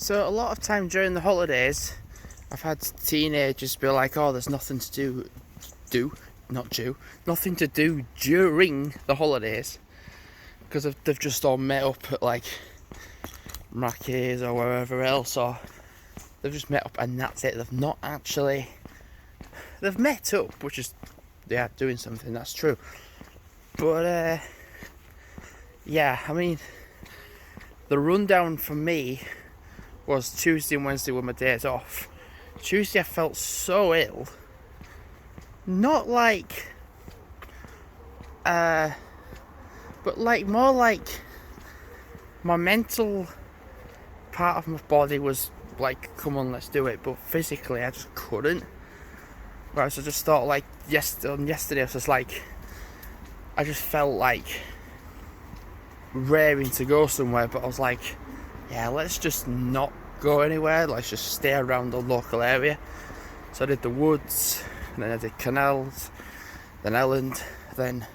So a lot of time during the holidays, I've had teenagers be like, "Oh, there's nothing to nothing to do during the holidays," because they've just all met up at like Mackey's or wherever else, or they've just met up and that's it. They've met up, which is doing something. That's true, but yeah, I mean, the rundown for me was Tuesday and Wednesday were my days off. Tuesday I felt so ill. Not like, but like more like my mental part of my body was like, come on, let's do it. But physically I just couldn't. Whereas I just thought like yesterday I was just like, I just felt like raring to go somewhere, but I was like, yeah, let's just not go anywhere, let's just stay around the local area. So I did the woods, and then I did canals, then Elland, then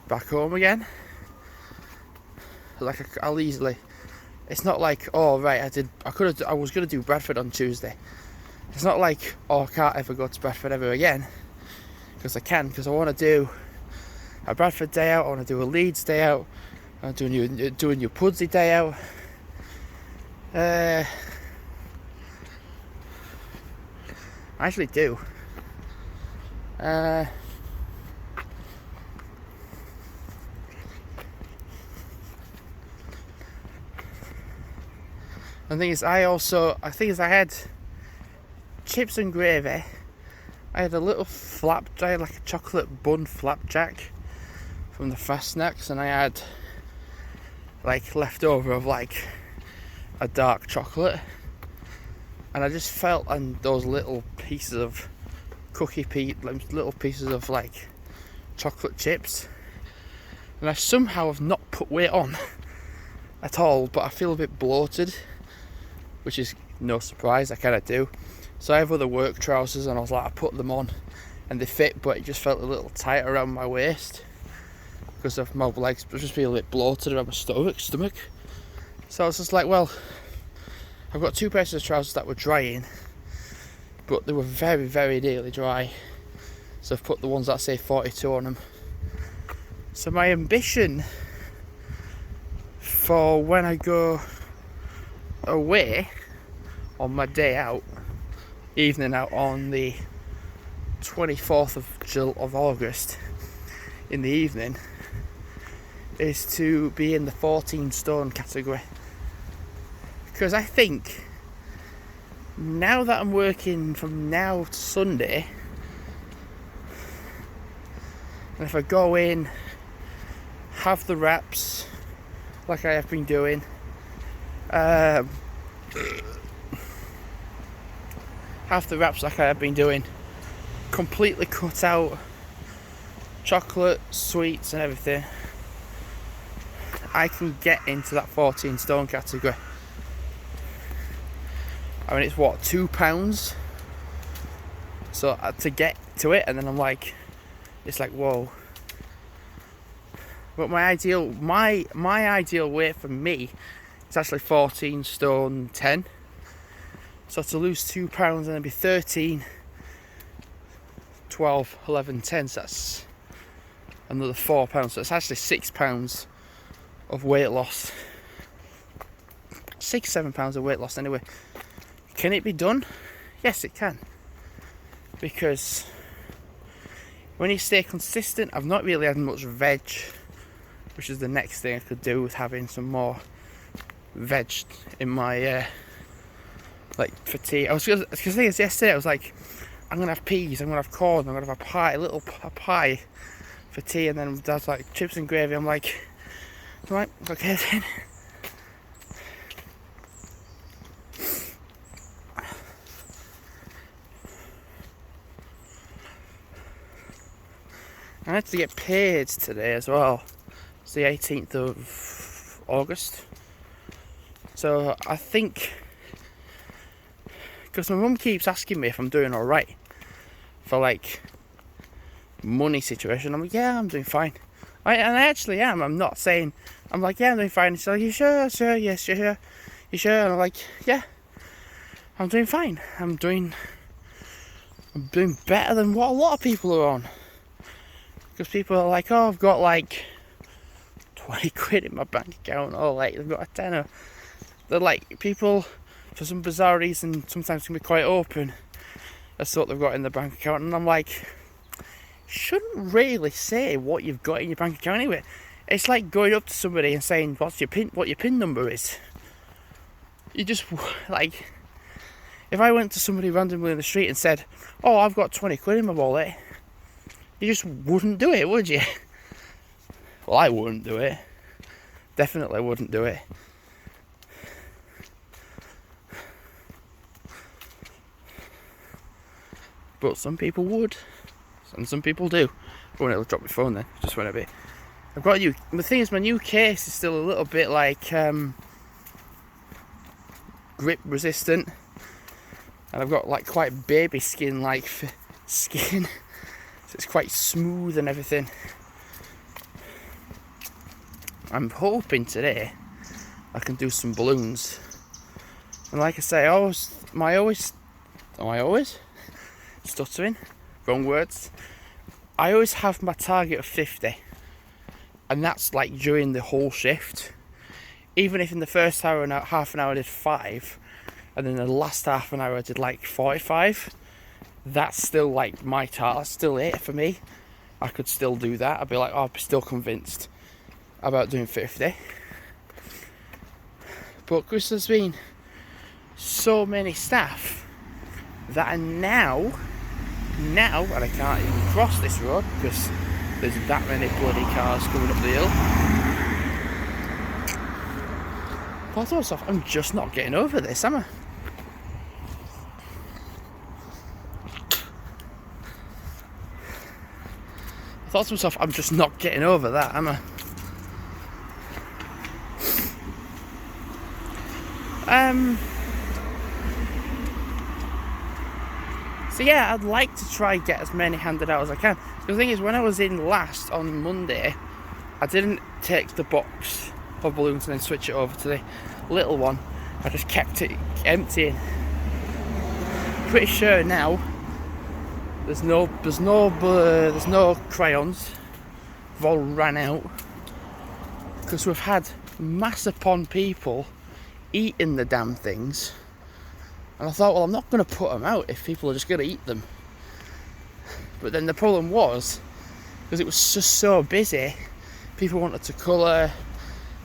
back home again. Like I'll easily, it's not like, oh right, I was going to do Bradford on Tuesday. It's not like, oh, I can't ever go to Bradford ever again, because I can, because I want to do a Bradford day out, I want to do a Leeds day out, I'm doing your Pudsey day out. I actually do. The thing is, I had chips and gravy. I had a little I had like a chocolate bun flapjack from the fast snacks, and I had like leftover of like a dark chocolate, and I just felt, and those little pieces of little pieces of like chocolate chips, and I somehow have not put weight on at all, but I feel a bit bloated, which is no surprise, I kind of do. So I have other work trousers, and I was like, I put them on and they fit, but it just felt a little tight around my waist because of my legs. I just feel a bit bloated around my stomach. So I was just like, well, I've got two pairs of trousers that were drying, but they were very, very nearly dry. So I've put the ones that say 42 on them. So my ambition for when I go away on my day out, evening out on the 24th of August in the evening, is to be in the 14 stone category. Because I think now that I'm working from now to Sunday, and if I go in, have the wraps like I have been doing, completely cut out chocolate, sweets and everything, I can get into that 14 stone category. I mean, it's what, £2? So to get to it, and then I'm like, it's like, whoa. But my ideal weight for me is actually 14 stone 10. So to lose £2 and then be 13, 12, 11, 10, so that's another £4. So it's actually £6 of weight loss. 6-7 pounds of weight loss anyway. Can it be done? Yes, it can. Because when you stay consistent, I've not really had much veg, which is the next thing I could do with having some more veg in my like for tea. I was gonna say this yesterday. I was like, I'm gonna have peas, I'm gonna have corn, I'm gonna have a pie for tea, and then Dad's like chips and gravy. I'm like, right, okay then. I had to get paid today as well. It's the 18th of August. So I think, because my mum keeps asking me if I'm doing alright for like money situation. I'm like, yeah, I'm doing fine. And I actually am. I'm not saying, I'm like, yeah, I'm doing fine. She's like, you sure? Yes, you sure? You sure? And I'm like, yeah, I'm doing fine. I'm doing better than what a lot of people are on. Because people are like, oh, I've got like 20 quid in my bank account, or like they've got a tenner. They're like, people, for some bizarre reason, sometimes can be quite open as to what they've got in their bank account, and I'm like, shouldn't really say what you've got in your bank account anyway. It's like going up to somebody and saying what your pin number is. You just, like, if I went to somebody randomly in the street and said, oh, I've got 20 quid in my wallet, you just wouldn't do it, would you? Well, I wouldn't do it. Definitely wouldn't do it. But some people would, and some people do. Oh, it'll drop my phone then. Just went a bit. I've got you. The thing is, my new case is still a little bit like grip resistant, and I've got like quite baby skin like skin, so it's quite smooth and everything. I'm hoping today I can do some balloons, and like I say, am I always stuttering, wrong words. I always have my target of 50, and that's like during the whole shift. Even if in the first hour and half an hour I did 5, and then the last half an hour I did like 45, that's still like my target. That's still it for me. I could still do that. I'd be like, oh, I'm still convinced about doing 50. But because there's been so many staff that are now, and I can't even cross this road because there's that many bloody cars coming up the hill. But I thought to myself, I'm just not getting over this, am I? I thought to myself, I'm just not getting over that, am I? So yeah, I'd like to try get as many handed out as I can. The thing is, when I was in last on Monday, I didn't take the box of balloons and then switch it over to the little one. I just kept it emptying. Pretty sure now there's no crayons. They've all ran out because we've had mass upon people eating the damn things. And I thought, well, I'm not going to put them out if people are just going to eat them. But then the problem was, because it was just so busy, people wanted to colour,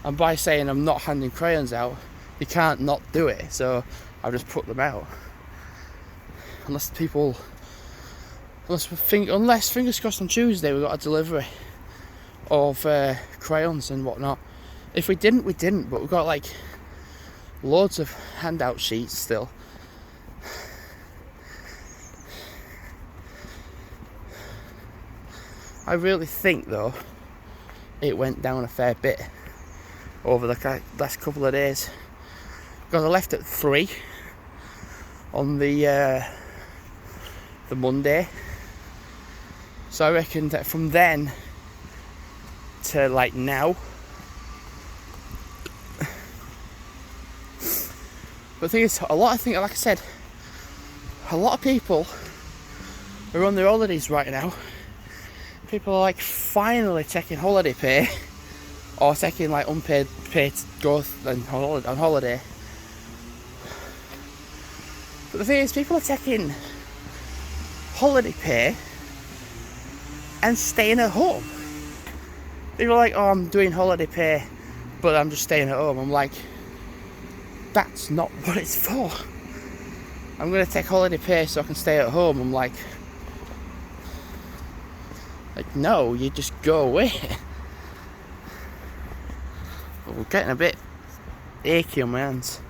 and by saying I'm not handing crayons out, you can't not do it. So I just put them out. Unless fingers crossed on Tuesday we got a delivery of crayons and whatnot. If we didn't, we didn't. But we've got like loads of handout sheets still. I really think though it went down a fair bit over the last couple of days, because I left at 3 on the Monday, so I reckon that from then to like now. But the thing is, like I said, a lot of people are on their holidays right now. People are like finally taking holiday pay, or taking like unpaid pay to go on holiday. But the thing is, people are taking holiday pay and staying at home. People are like, oh, I'm doing holiday pay, but I'm just staying at home. I'm like, that's not what it's for. I'm going to take holiday pay so I can stay at home. I'm like, no, you just go away. But we're getting a bit achy on my hands.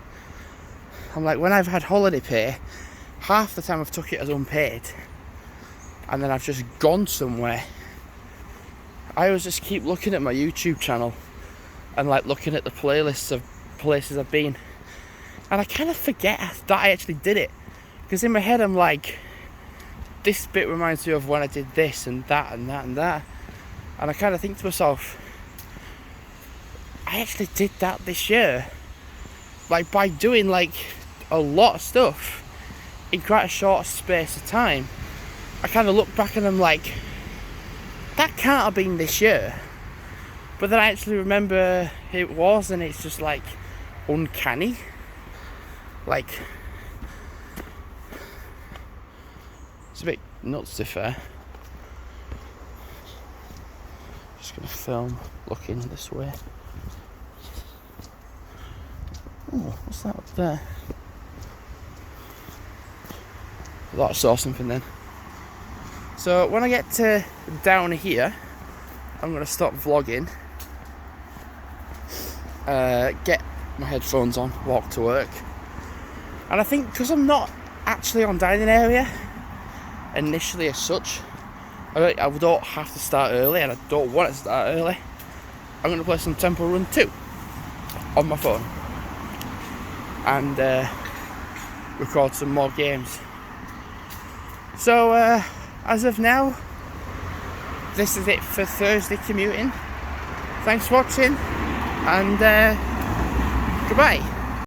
I'm like, when I've had holiday pay, half the time I've took it as unpaid, and then I've just gone somewhere. I always just keep looking at my YouTube channel and like looking at the playlists of places I've been, and I kind of forget that I actually did it, because in my head I'm like, this bit reminds me of when I did this and that and that and that, and I kind of think to myself, I actually did that this year, like by doing like a lot of stuff in quite a short space of time. I kind of look back and I'm like, that can't have been this year. But then I actually remember it was, and it's just like uncanny. Like, it's a bit nuts to be fair. Just gonna film looking this way. Oh, what's that up there? I thought I saw something then. So when I get to down here, I'm gonna stop vlogging, get my headphones on, walk to work. And I think because I'm not actually on dining area initially as such, I don't have to start early, and I don't want to start early. I'm gonna play some Temple Run 2 on my phone and record some more games. So as of now, this is it for Thursday commuting. Thanks for watching, and goodbye.